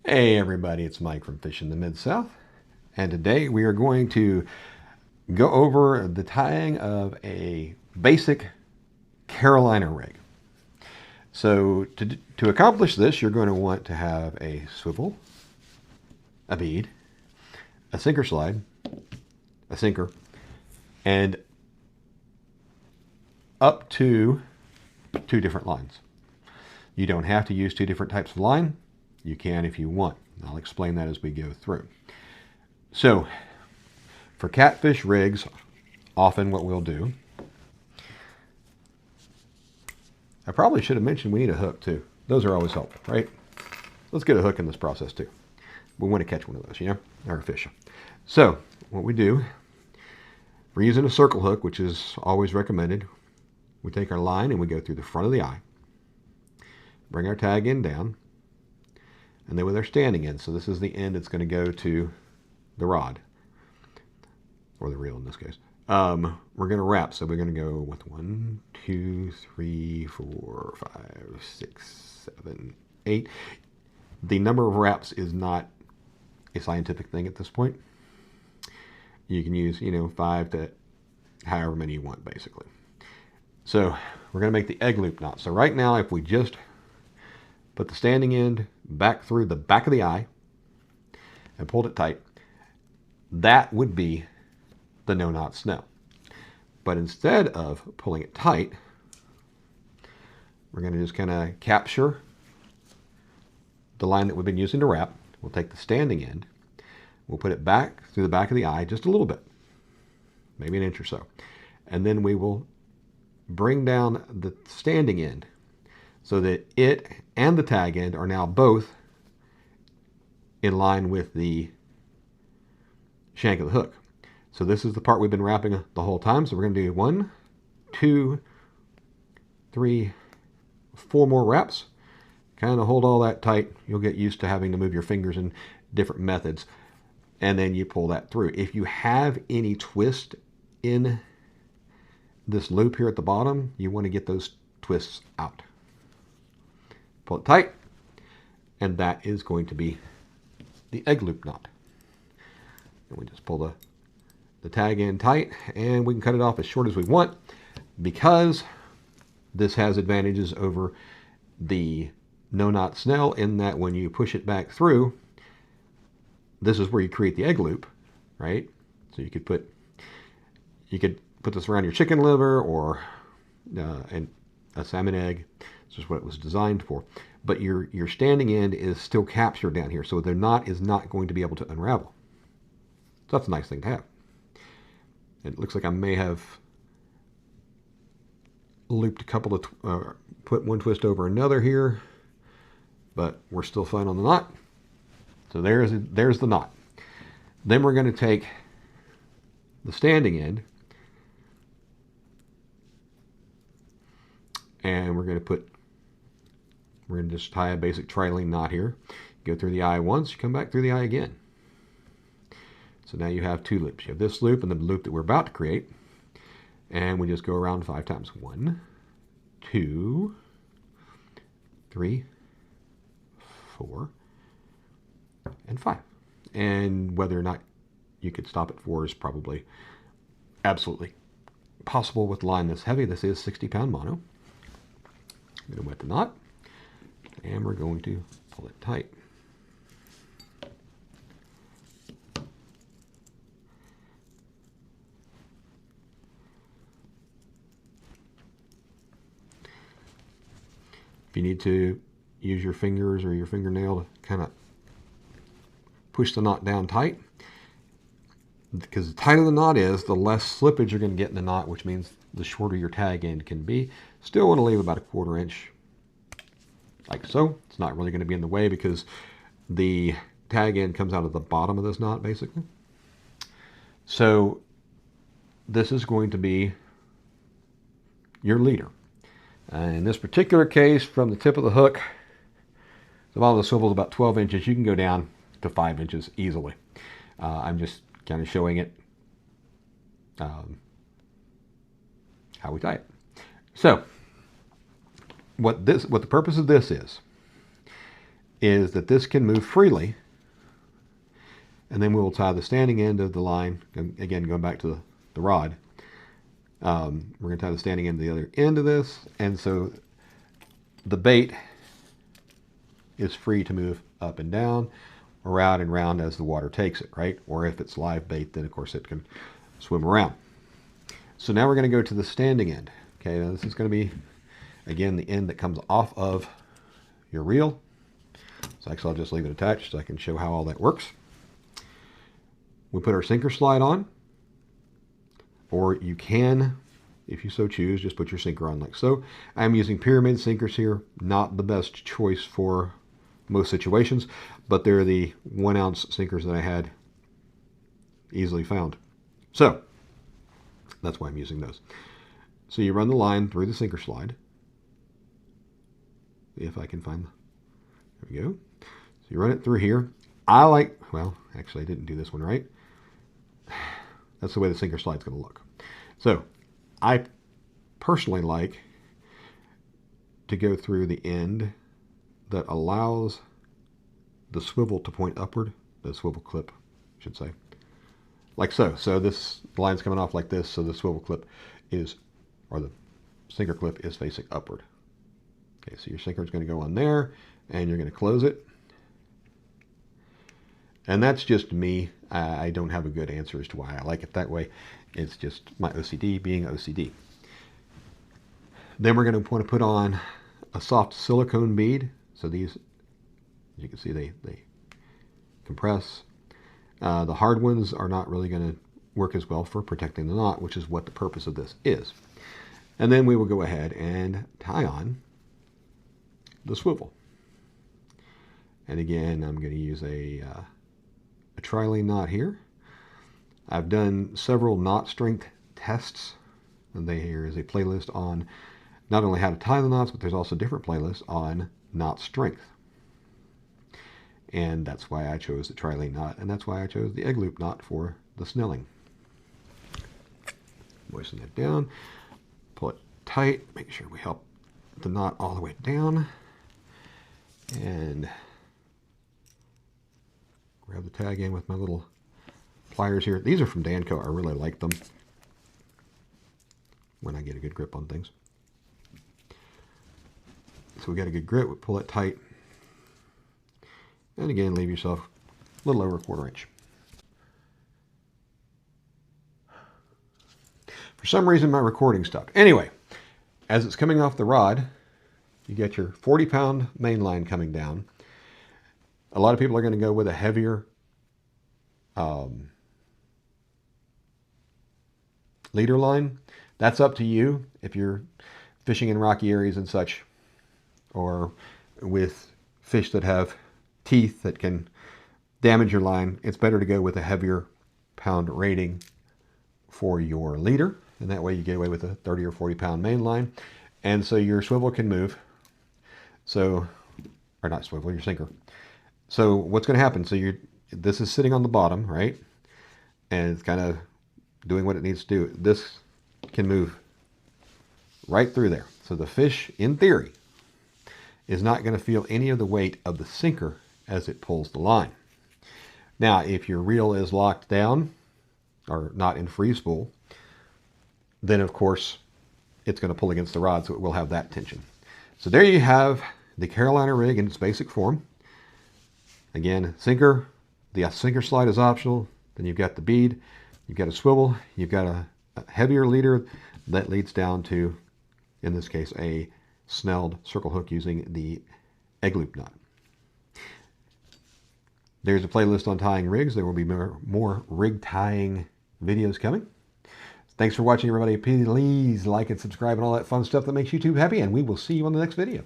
Hey everybody, it's Mike from Fishing the Mid-South, and today we are going to go over the tying of a basic Carolina rig. So to accomplish this, you're going to want to have a swivel, a bead, a sinker slide, a sinker, and up to 2 different lines. You don't have to use 2 different types of line. You can if you want. I'll explain that as we go through. So, for catfish rigs, often what we'll do, I probably should have mentioned we need a hook too. Those are always helpful, right? Let's get a hook in this process too. We want to catch one of those, or a fish. So, what we do, we're using a circle hook, which is always recommended. We take our line and we go through the front of the eye, bring our tag end down, and then with our standing end, so this is the end it's going to go to the rod, or the reel in this case. We're going to wrap, so we're going to go with 1, 2, 3, 4, 5, 6, 7, 8. The number of wraps is not a scientific thing at this point. You can use, 5 to however many you want, basically. So we're going to make the egg loop knot. So right now, if we just put the standing end back through the back of the eye and pulled it tight, that would be the no knot snell. But instead of pulling it tight, we're going to just kind of capture the line that we've been using to wrap. We'll take the standing end, we'll put it back through the back of the eye just a little bit, maybe an inch or so, and then we will bring down the standing end so that it and the tag end are now both in line with the shank of the hook. So this is the part we've been wrapping the whole time. So we're going to do 1, 2, 3, 4 more wraps. Kind of hold all that tight. You'll get used to having to move your fingers in different methods. And then you pull that through. If you have any twist in this loop here at the bottom, you want to get those twists out. Pull it tight, and that is going to be the egg loop knot. And we just pull the tag end tight, and we can cut it off as short as we want, because this has advantages over the no knot snell in that when you push it back through, this is where you create the egg loop, right? So you could put this around your chicken liver or a salmon egg. This is what it was designed for. But your standing end is still captured down here, so the knot is not going to be able to unravel. So that's a nice thing to have. It looks like I may have looped a couple of, put one twist over another here, but we're still fine on the knot. So there's the knot. Then we're going to take the standing end, and we're going to just tie a basic trilene knot here. Go through the eye once, you come back through the eye again. So now you have 2 loops. You have this loop and the loop that we're about to create. And we just go around 5 times. 1, 2, 3, 4, and 5. And whether or not you could stop at 4 is probably absolutely possible with line this heavy. This is 60-pound mono. I'm going to wet the knot, and we're going to pull it tight. If you need to use your fingers or your fingernail to kind of push the knot down tight, because the tighter the knot is, the less slippage you're going to get in the knot, which means the shorter your tag end can be. Still want to leave about a 1/4 inch, like so. It's not really going to be in the way because the tag end comes out of the bottom of this knot, basically. So this is going to be your leader. In this particular case, from the tip of the hook, the bottom of the swivel is about 12 inches. You can go down to 5 inches easily. I'm just kind of showing it how we tie it. So what the purpose of this is is that this can move freely. And then we will tie the standing end of the line, again, going back to the rod. We're going to tie the standing end to the other end of this. And so the bait is free to move up and down, or out and round as the water takes it, right? Or if it's live bait, then of course it can swim around. So now we're going to go to the standing end. Okay, now this is going to be, again, the end that comes off of your reel. So actually I'll just leave it attached so I can show how all that works. We put our sinker slide on, or you can, if you so choose, just put your sinker on like so. I'm using pyramid sinkers here, not the best choice for most situations, but they're the 1 ounce sinkers that I had easily found. So that's why I'm using those. So you run the line through the sinker slide. If I can find, there we go. So you run it through here. I like, well, actually I didn't do this one right. That's the way the sinker slide's going to look. So I personally like to go through the end that allows the swivel to point upward, the swivel clip, I should say, like so. So this line's coming off like this, so the swivel clip is, or the sinker clip is facing upward. Okay, so your sinker is going to go on there, and you're going to close it. And that's just me. I don't have a good answer as to why I like it that way. It's just my OCD being OCD. Then we're going to want to put on a soft silicone bead. So these, as you can see, they compress. The hard ones are not really going to work as well for protecting the knot, which is what the purpose of this is. And then we will go ahead and tie on the swivel. And again, I'm going to use a trilene knot here. I've done several knot strength tests, and there is a playlist on not only how to tie the knots, but there's also different playlists on knot strength. And that's why I chose the trilene knot, and that's why I chose the egg loop knot for the snelling. Moisten that down, pull it tight, make sure we help the knot all the way down, and grab the tag in with my little pliers here. These are from Danco. I really like them when I get a good grip on things. So we got a good grip, we pull it tight. And again, leave yourself a little over 1/4 inch. For some reason, my recording stopped. Anyway, as it's coming off the rod, you get your 40-pound main line coming down. A lot of people are going to go with a heavier leader line. That's up to you if you're fishing in rocky areas and such, or with fish that have teeth that can damage your line. It's better to go with a heavier pound rating for your leader, and that way you get away with a 30 or 40-pound main line, and so your swivel can move. So, or not swivel, your sinker. So what's going to happen? So this is sitting on the bottom, right? And it's kind of doing what it needs to do. This can move right through there. So the fish, in theory, is not going to feel any of the weight of the sinker as it pulls the line. Now, if your reel is locked down or not in free spool, then of course it's going to pull against the rod, so it will have that tension. So there you have the Carolina rig in its basic form. Again, sinker. The sinker slide is optional. Then you've got the bead. You've got a swivel. You've got a heavier leader that leads down to, in this case, a snelled circle hook using the egg loop knot. There's a playlist on tying rigs. There will be more rig tying videos coming. Thanks for watching, everybody. Please like and subscribe and all that fun stuff that makes YouTube happy, and we will see you on the next video.